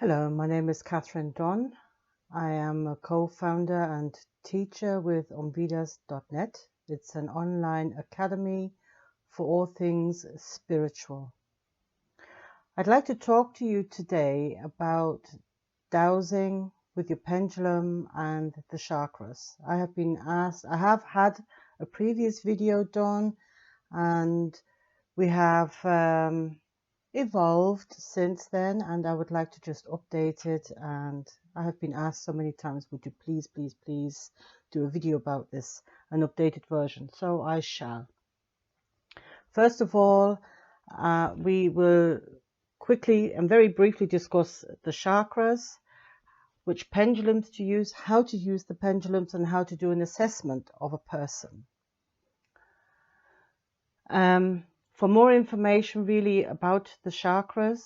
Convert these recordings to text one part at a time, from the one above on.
Hello, my name is Dunne. I am a co-founder and teacher with Aumvedas.net. It's an online academy for all things spiritual. I'd like to talk to you today about dowsing with your pendulum and the chakras. I have had a previous video done, and we have evolved since then, and I would like to just update it. And I have been asked so many times, would you please do a video about this, an updated version? So I shall. First of all, we will quickly and very briefly discuss the chakras, which pendulums to use, how to use the pendulums, and how to do an assessment of a person. For more information really about the chakras,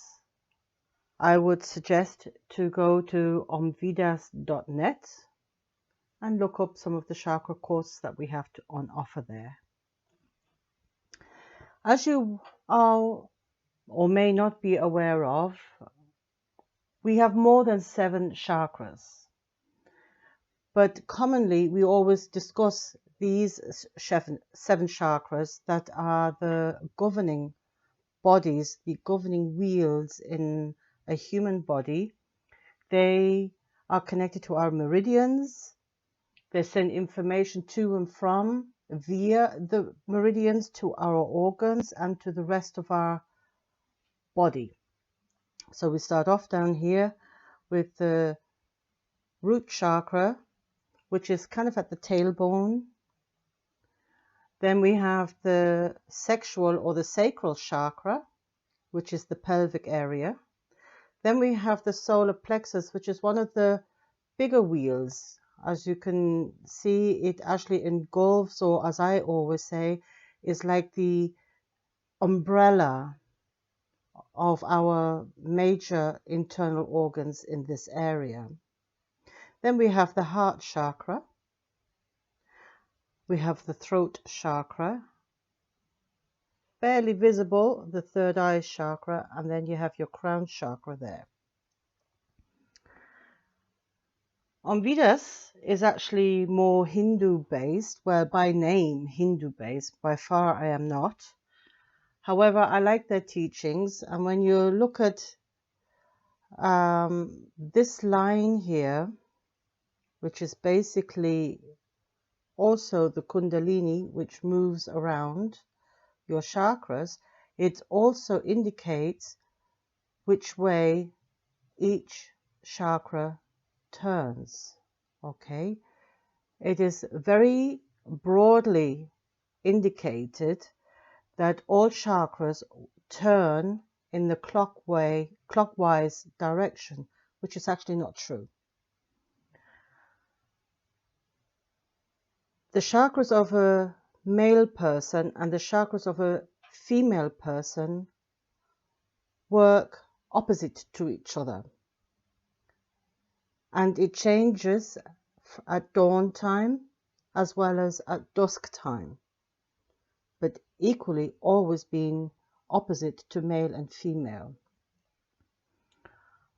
I would suggest to go to Aumvedas.net and look up some of the chakra courses that we have on offer there. As you are or may not be aware of, we have more than 7 chakras. But commonly we always discuss these 7 chakras that are the governing bodies, the governing wheels in a human body. They are connected to our meridians. They send information to and from via the meridians to our organs and to the rest of our body. So we start off down here with the root chakra, which is kind of at the tailbone. Then we have the sexual or the sacral chakra, which is the pelvic area. Then we have the solar plexus, which is one of the bigger wheels. As you can see, it actually engulfs, or as I always say, is like the umbrella of our major internal organs in this area. Then we have the heart chakra. We have the throat chakra, barely visible, the third eye chakra, and then you have your crown chakra there. Aumvedas is actually more Hindu based, well, by name Hindu based, by far I am not. However, I like their teachings, and when you look at this line here, which is basically also the Kundalini, which moves around your chakras, it also indicates which way each chakra turns. Okay, it is very broadly indicated that all chakras turn in the clockwise direction, which is actually not true. The chakras of a male person and the chakras of a female person work opposite to each other, and it changes at dawn time as well as at dusk time, but equally always being opposite to male and female.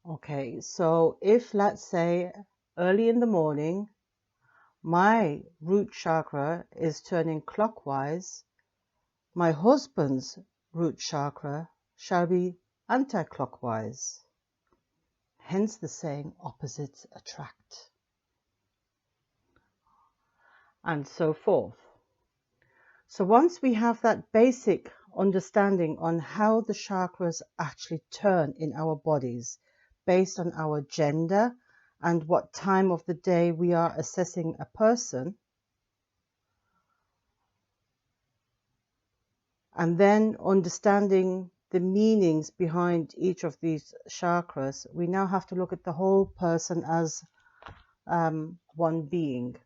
Okay, so if, let's say, early in the morning my root chakra is turning clockwise, my husband's root chakra shall be anti-clockwise. Hence the saying, opposites attract, and so forth. So once we have that basic understanding on how the chakras actually turn in our bodies based on our gender and what time of the day we are assessing a person, and then understanding the meanings behind each of these chakras, we now have to look at the whole person as one being.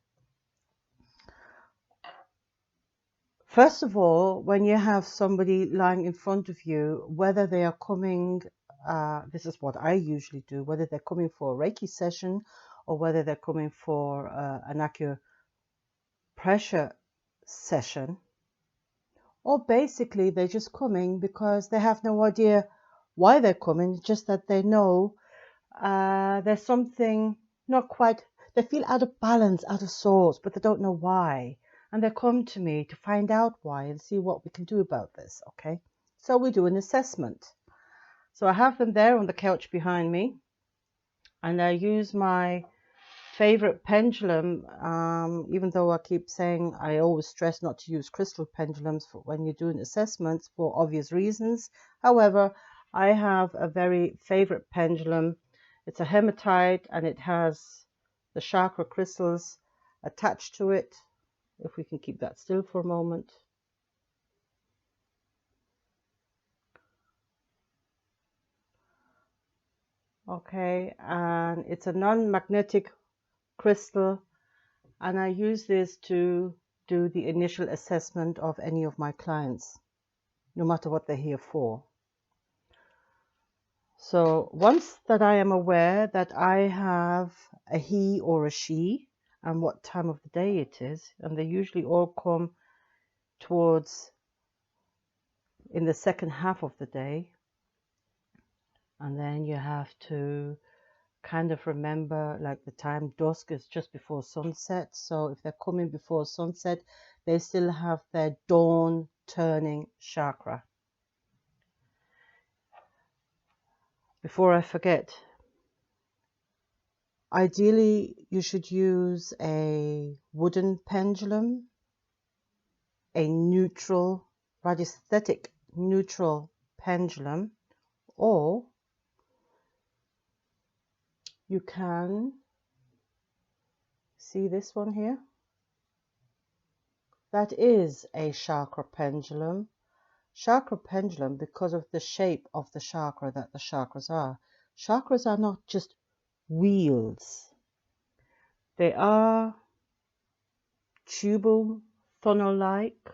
First of all, when you have somebody lying in front of you, whether they are coming, this is what I usually do, whether they're coming for a Reiki session or whether they're coming for an acupressure session, or basically they're just coming because they have no idea why they're coming, just that they know there's something not quite, they feel out of balance, out of sorts, but they don't know why. And they come to me to find out why and see what we can do about this, okay? So we do an assessment. So I have them there on the couch behind me, and I use my favorite pendulum, even though I keep saying I always stress not to use crystal pendulums when you're doing assessments for obvious reasons. However, I have a very favorite pendulum. It's a hematite and it has the chakra crystals attached to it. If we can keep that still for a moment. Okay, and it's a non-magnetic crystal, and I use this to do the initial assessment of any of my clients, no matter what they're here for. So once that I am aware that I have a he or a she and what time of the day it is, and they usually all come towards in the second half of the day, and then you have to kind of remember, like, the time dusk is just before sunset. So if they're coming before sunset, they still have their dawn turning chakra. Before I forget, ideally you should use a wooden pendulum, a neutral, radiesthetic neutral pendulum, or you can see this one here. That is a chakra pendulum. Chakra pendulum, because of the shape of the chakra that the chakras are. Chakras are not just wheels. They are tubal, funnel-like.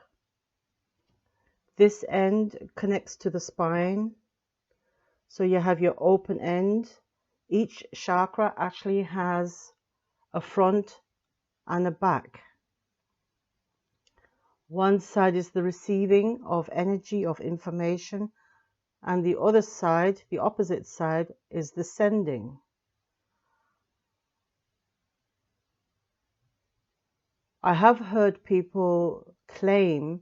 This end connects to the spine. So you have your open end. Each chakra actually has a front and a back. One side is the receiving of energy, of information, and the other side, the opposite side, is the sending. I have heard people claim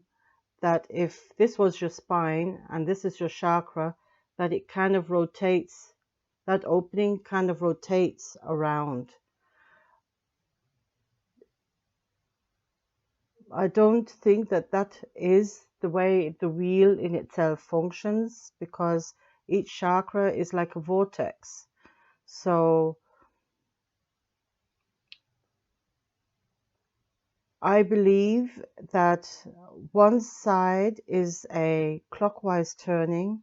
that if this was your spine and this is your chakra, that it kind of rotates, that opening kind of rotates around. I don't think that that is the way the wheel in itself functions, because each chakra is like a vortex. So I believe that one side is a clockwise turning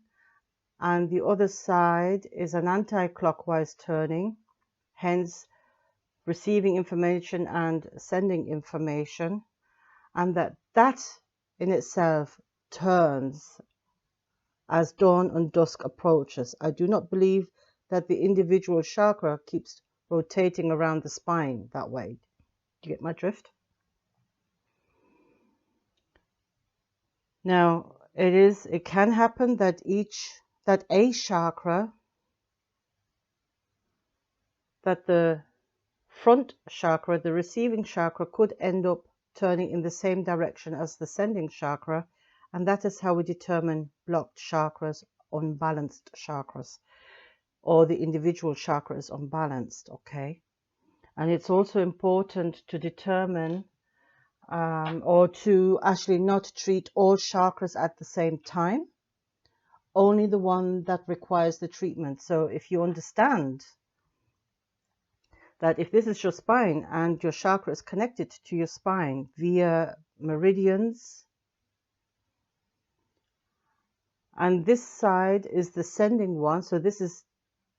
and the other side is an anti-clockwise turning, hence receiving information and sending information, and that in itself turns as dawn and dusk approaches. I do not believe that the individual chakra keeps rotating around the spine that way. Do you get my drift? Now, it can happen that a chakra, that the front chakra, the receiving chakra, could end up turning in the same direction as the sending chakra, and that is how we determine blocked chakras, unbalanced chakras, or the individual chakras unbalanced, okay? And it's also important to determine or to actually not treat all chakras at the same time, only the one that requires the treatment. So if you understand that if this is your spine and your chakra is connected to your spine via meridians, and this side is the sending one, so this is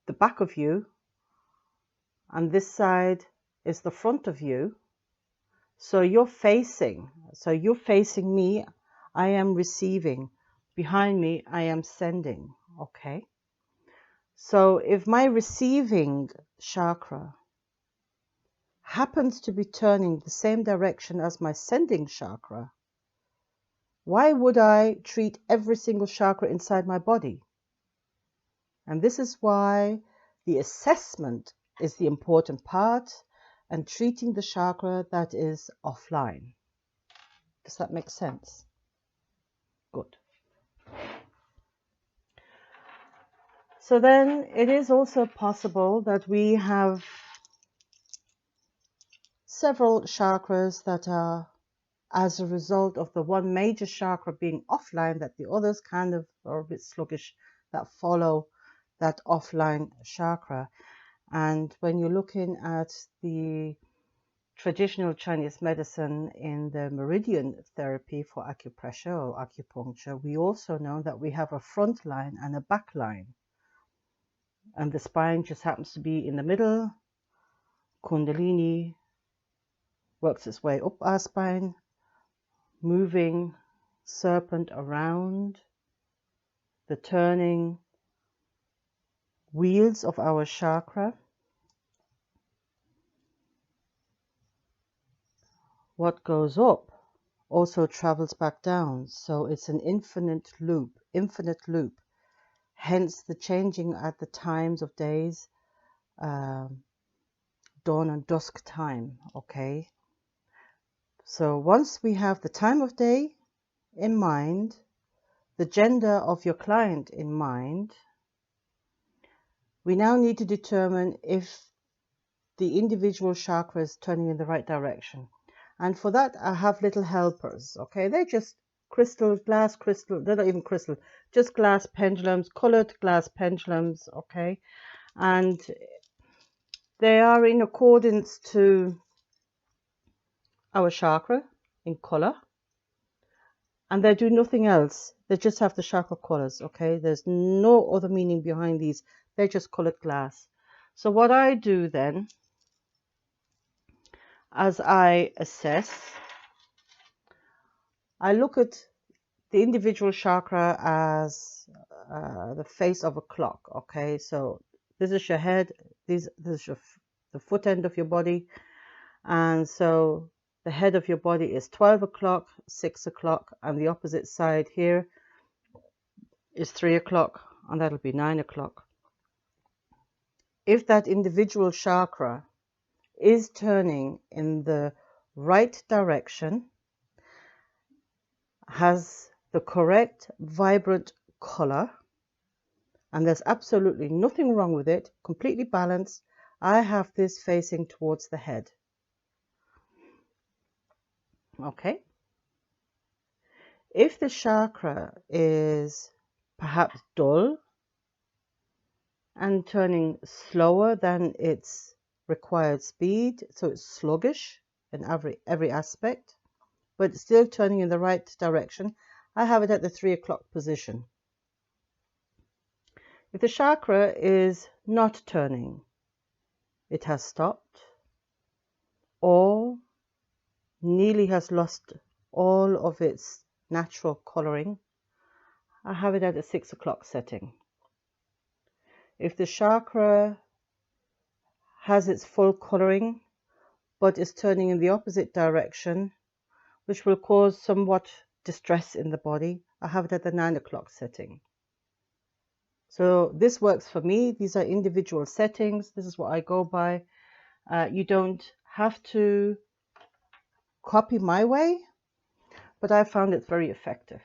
the back of you, and this side is the front of you, so you're facing me, I am receiving, behind me I am sending, okay? So if my receiving chakra happens to be turning the same direction as my sending chakra, why would I treat every single chakra inside my body? And this is why The assessment is the important part, and treating the chakra that is offline. Does that make sense? Good. So then it is also possible that we have several chakras that are, as a result of the one major chakra being offline, that the others kind of are a bit sluggish, that follow that offline chakra. And when you're looking at the traditional Chinese medicine in the meridian therapy for acupressure or acupuncture, we also know that we have a front line and a back line. And the spine just happens to be in the middle. Kundalini works its way up our spine, moving serpent around the turning wheels of our chakra. What goes up also travels back down, so it's an infinite loop. Hence the changing at the times of days, dawn and dusk time. Okay, so once we have the time of day in mind, the gender of your client in mind, we now need to determine if the individual chakra is turning in the right direction. And for that, I have little helpers. Okay, they're just glass crystal, they're not even crystal, just glass pendulums, colored glass pendulums. Okay, and they are in accordance to our chakra in color, and they do nothing else. They just have the chakra colors. Okay, there's no other meaning behind these. They're just colored glass. So what I do then, as I assess, I look at the individual chakra as the face of a clock. Okay, so this is your head, this is the foot end of your body, and so the head of your body is 12 o'clock, 6 o'clock, and the opposite side here is 3 o'clock, and that'll be 9 o'clock. If that individual chakra is turning in the right direction, has the correct vibrant color, and there's absolutely nothing wrong with it, completely balanced, I have this facing towards the head. Okay. If the chakra is perhaps dull and turning slower than its required speed, so it's sluggish in every aspect, but it's still turning in the right direction, I have it at the 3 o'clock position. If the chakra is not turning, it has stopped, or nearly has lost all of its natural coloring, I have it at the 6 o'clock setting. If the chakra has its full coloring, but is turning in the opposite direction, which will cause somewhat distress in the body, I have it at the 9 o'clock setting. So this works for me. These are individual settings. This is what I go by. You don't have to copy my way, but I found it very effective.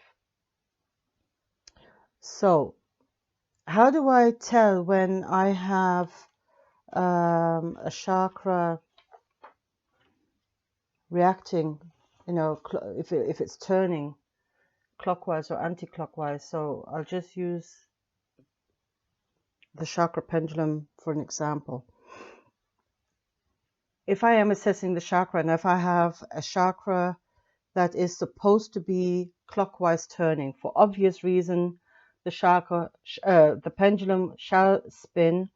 So how do I tell when I have a chakra reacting, if it's turning clockwise or anti-clockwise? So I'll just use the chakra pendulum for an example. If I am assessing the chakra, and if I have a chakra that is supposed to be clockwise turning, for obvious reason, the pendulum shall spin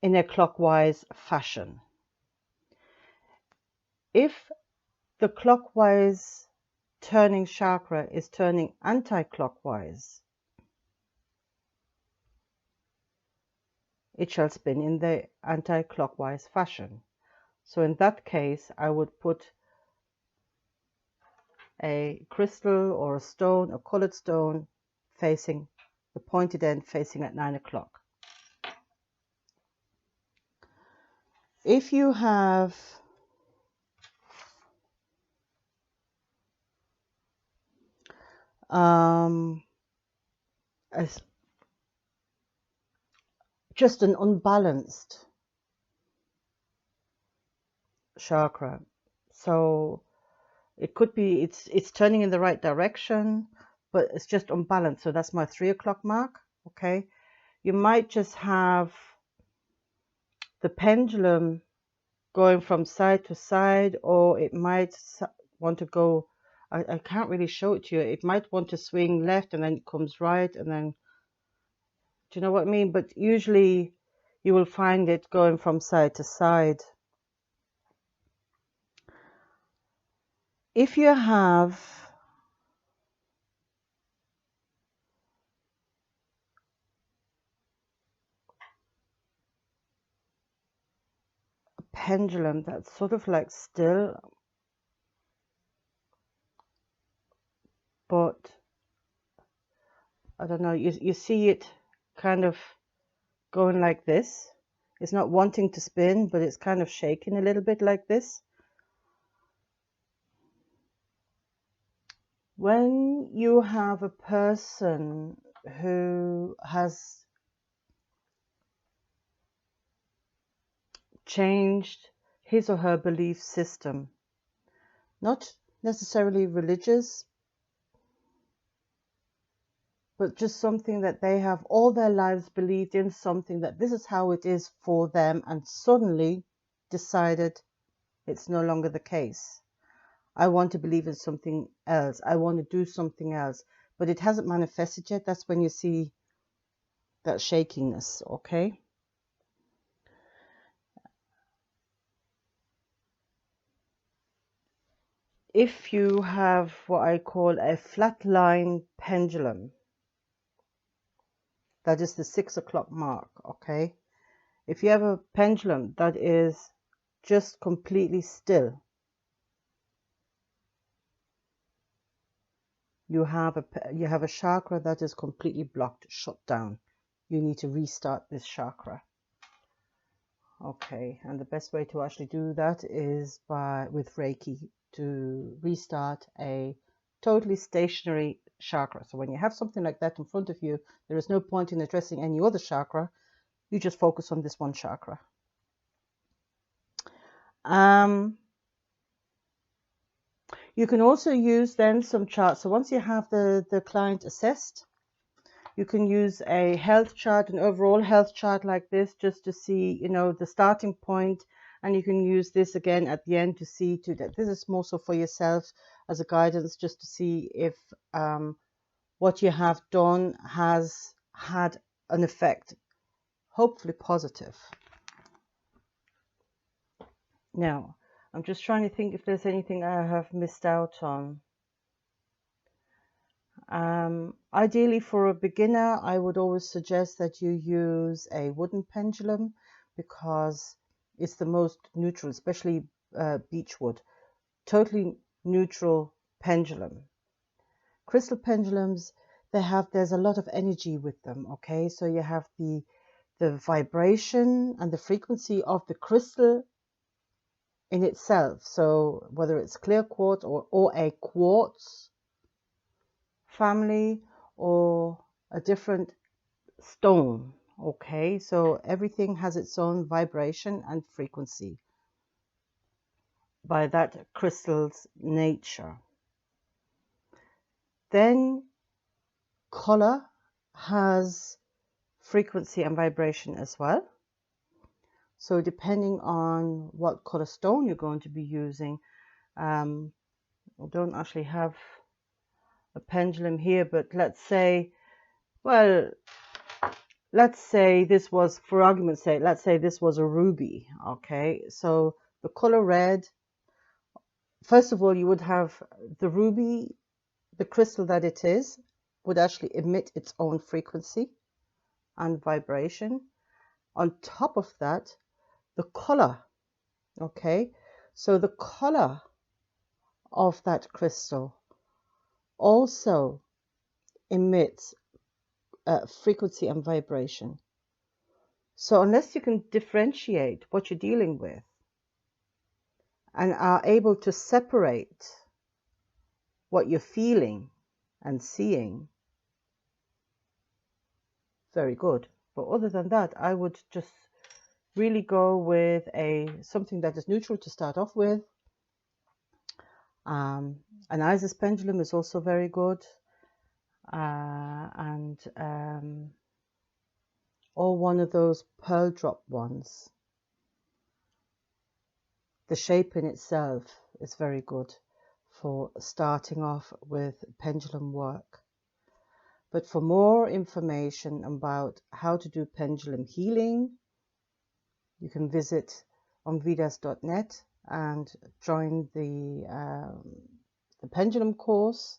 in a clockwise fashion. If the clockwise turning chakra is turning anti-clockwise, it shall spin in the anti-clockwise fashion. So in that case, I would put a crystal or a stone, a colored stone, facing the pointed end, facing at 9 o'clock. If you have just an unbalanced chakra, so it could be it's turning in the right direction, but it's just unbalanced. So that's my 3 o'clock mark. Okay, you might just have the pendulum going from side to side, or it might want to go, I can't really show it to you. It might want to swing left and then it comes right, and then, do you know what I mean? But usually you will find it going from side to side. If you have a pendulum that's sort of like still, but I don't know, you see it kind of going like this. It's not wanting to spin, but it's kind of shaking a little bit like this. When you have a person who has changed his or her belief system, not necessarily religious, but just something that they have all their lives believed in, something that this is how it is for them, and suddenly decided it's no longer the case. I want to believe in something else. I want to do something else, but it hasn't manifested yet. That's when you see that shakiness, okay? If you have what I call a flatline pendulum, that is the 6 o'clock mark, okay? If you have a pendulum that is just completely still, you have a chakra that is completely blocked, shut down. You need to restart this chakra. Okay, and the best way to actually do that is with Reiki, to restart a totally stationary chakra. So when you have something like that in front of you, there is no point in addressing any other chakra. You just focus on this one chakra. You can also use then some charts. So once you have the client assessed, you can use a health chart, an overall health chart like this, just to see, you know, the starting point. And you can use this again at the end to see that this is more so for yourself as a guidance, just to see if what you have done has had an effect, hopefully positive. Now, I'm just trying to think if there's anything I have missed out on. Ideally, for a beginner, I would always suggest that you use a wooden pendulum, because it's the most neutral, especially beechwood. Totally neutral pendulum. Crystal pendulums, there's a lot of energy with them, okay? So you have the vibration and the frequency of the crystal in itself. So whether it's clear quartz or a quartz family or a different stone, okay? So everything has its own vibration and frequency by that crystal's nature. Then color has frequency and vibration as well. So depending on what color stone you're going to be using, I don't actually have a pendulum here, but let's say this was, for argument's sake, let's say this was a ruby, okay? So the color red, first of all, you would have the ruby, the crystal that it is, would actually emit its own frequency and vibration. On top of that, the color, okay? So the color of that crystal also emits frequency and vibration. So unless you can differentiate what you're dealing with and are able to separate what you're feeling and seeing, very good. But other than that, I would just really go with something that is neutral to start off with. An Isis pendulum is also very good, or one of those pearl drop ones. The shape in itself is very good for starting off with pendulum work. But for more information about how to do pendulum healing, you can visit Aumvedas.net and join the pendulum course.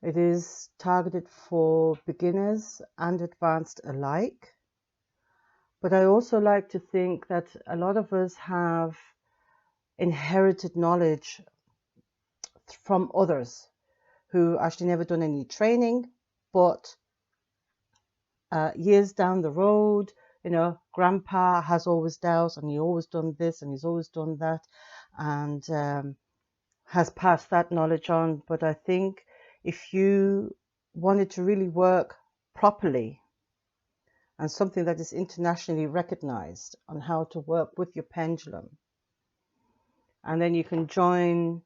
It is targeted for beginners and advanced alike. But I also like to think that a lot of us have inherited knowledge from others who actually never done any training, but years down the road, grandpa has always dowsed and he always done this and he's always done that, and has passed that knowledge on. But I think if you wanted to really work properly and something that is internationally recognized on how to work with your pendulum, and then you can join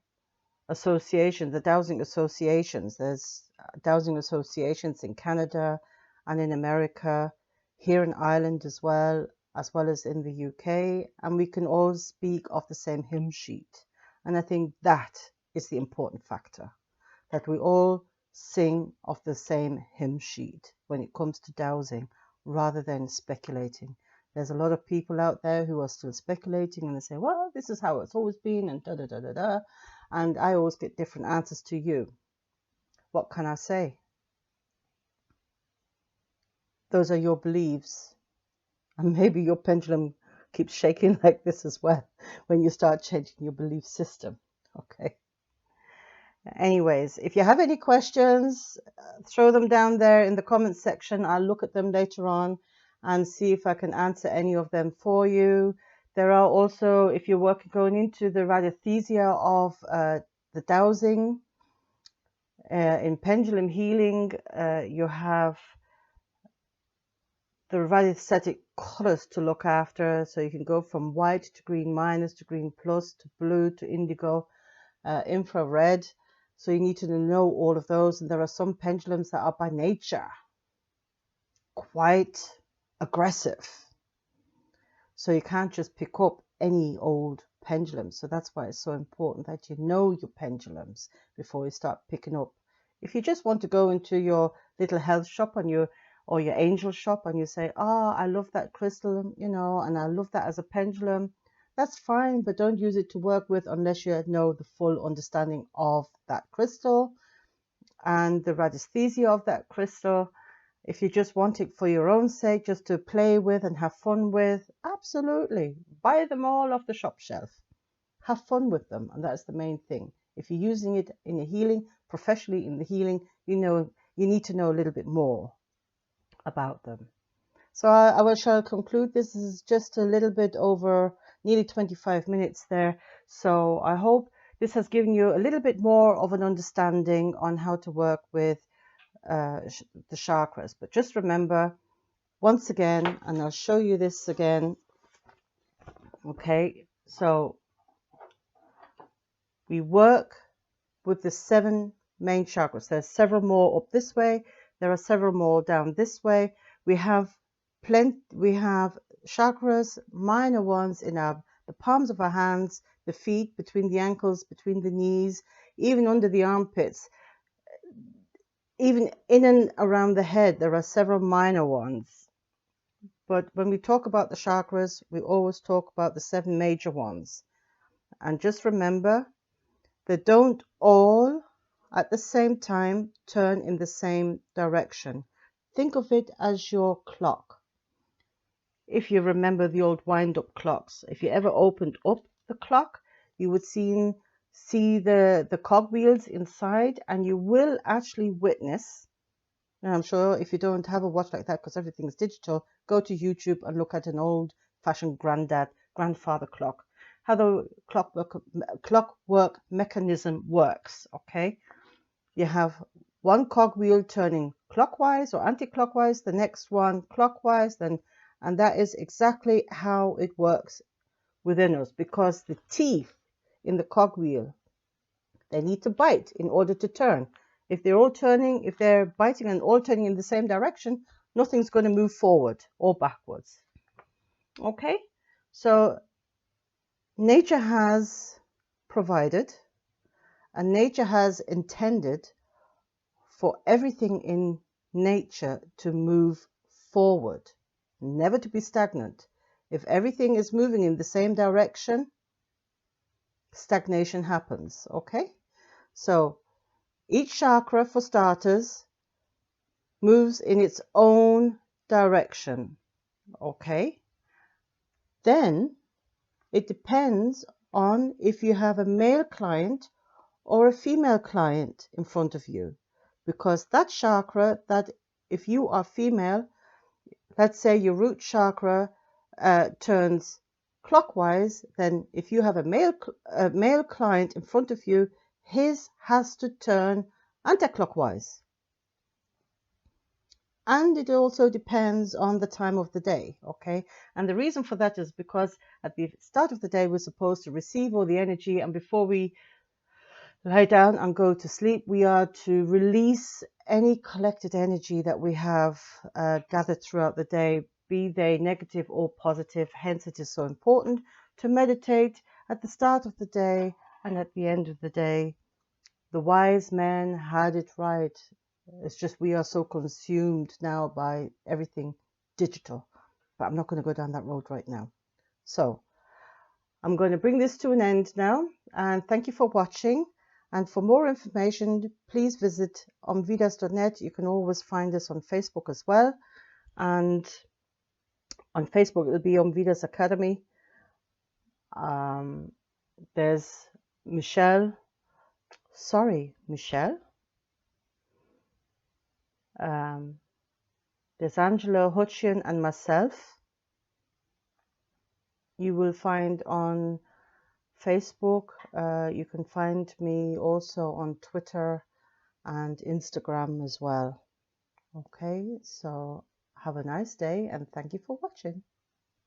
associations, the dowsing associations. There's dowsing associations in Canada and in America, here in Ireland as well as in the UK, and we can all speak of the same hymn sheet. And I think that is the important factor, that we all sing of the same hymn sheet when it comes to dowsing, rather than speculating. There's a lot of people out there who are still speculating, and they say, well, this is how it's always been, and da-da-da-da-da. And I always get different answers to you. What can I say? Those are your beliefs. And maybe your pendulum keeps shaking like this as well when you start changing your belief system. Okay. Anyways, if you have any questions, throw them down there in the comments section. I'll look at them later on and see if I can answer any of them for you. There are also, if you're going into the radiesthesia of the dowsing, in pendulum healing, you have the radiesthetic colors to look after. So you can go from white to green minus to green plus to blue to indigo, infrared. So you need to know all of those. And there are some pendulums that are by nature quite aggressive. So you can't just pick up any old pendulum. So that's why it's so important that you know your pendulums before you start picking up. If you just want to go into your little health shop or your angel shop and you say, I love that crystal, and I love that as a pendulum, that's fine, but don't use it to work with unless you know the full understanding of that crystal and the radiesthesia of that crystal. If you just want it for your own sake, just to play with and have fun with, absolutely. Buy them all off the shop shelf. Have fun with them, and that's the main thing. If you're using it in your healing, professionally in the healing, you need to know a little bit more about them. So I shall conclude. This is just a little bit over nearly 25 minutes there. So I hope this has given you a little bit more of an understanding on how to work with the chakras. But just remember, once again, and I'll show you this again. Okay, so we work with the 7 main chakras. There's several more up this way. There are several more down this way. We have chakras, minor ones in the palms of our hands, the feet, between the ankles, between the knees, even under the armpits. Even in and around the head, there are several minor ones. But when we talk about the chakras, we always talk about the 7 major ones. And just remember, they don't all at the same time turn in the same direction. Think of it as your clock. If you remember the old wind-up clocks, if you ever opened up the clock, you would see the cogwheels inside, and you will actually witness And I'm sure if you don't have a watch like that, because everything is digital, go to YouTube and look at an old-fashioned grandfather clock, how the clockwork mechanism works, okay? You have one cogwheel turning clockwise or anti-clockwise, the next one clockwise, and that is exactly how it works within us, because the teeth in the cogwheel, they need to bite in order to turn. If they're biting and all turning in the same direction, nothing's going to move forward or backwards. Okay? So nature has provided and nature has intended for everything in nature to move forward, never to be stagnant. If everything is moving in the same direction, stagnation happens. Okay? So each chakra, for starters, moves in its own direction. Okay? Then it depends on if you have a male client or a female client in front of you, because that chakra, that if you are female, let's say your root chakra turns clockwise, then if you have a male client in front of you, his has to turn anti-clockwise. And it also depends on the time of the day, okay? And the reason for that is because at the start of the day, we're supposed to receive all the energy, and before we lie down and go to sleep, we are to release any collected energy that we have gathered throughout the day, be they negative or positive. Hence, it is so important to meditate at the start of the day and at the end of the day. The wise men had it right. It's just we are so consumed now by everything digital. But I'm not going to go down that road right now. So I'm going to bring this to an end now. And thank you for watching. And for more information, please visit Aumvedas.net. You can always find us on Facebook as well. And on Facebook, it'll be Aumvedas Academy. There's Michelle. There's Angela Hutchian and myself. You will find on Facebook. You can find me also on Twitter and Instagram as well. Okay, so have a nice day and thank you for watching.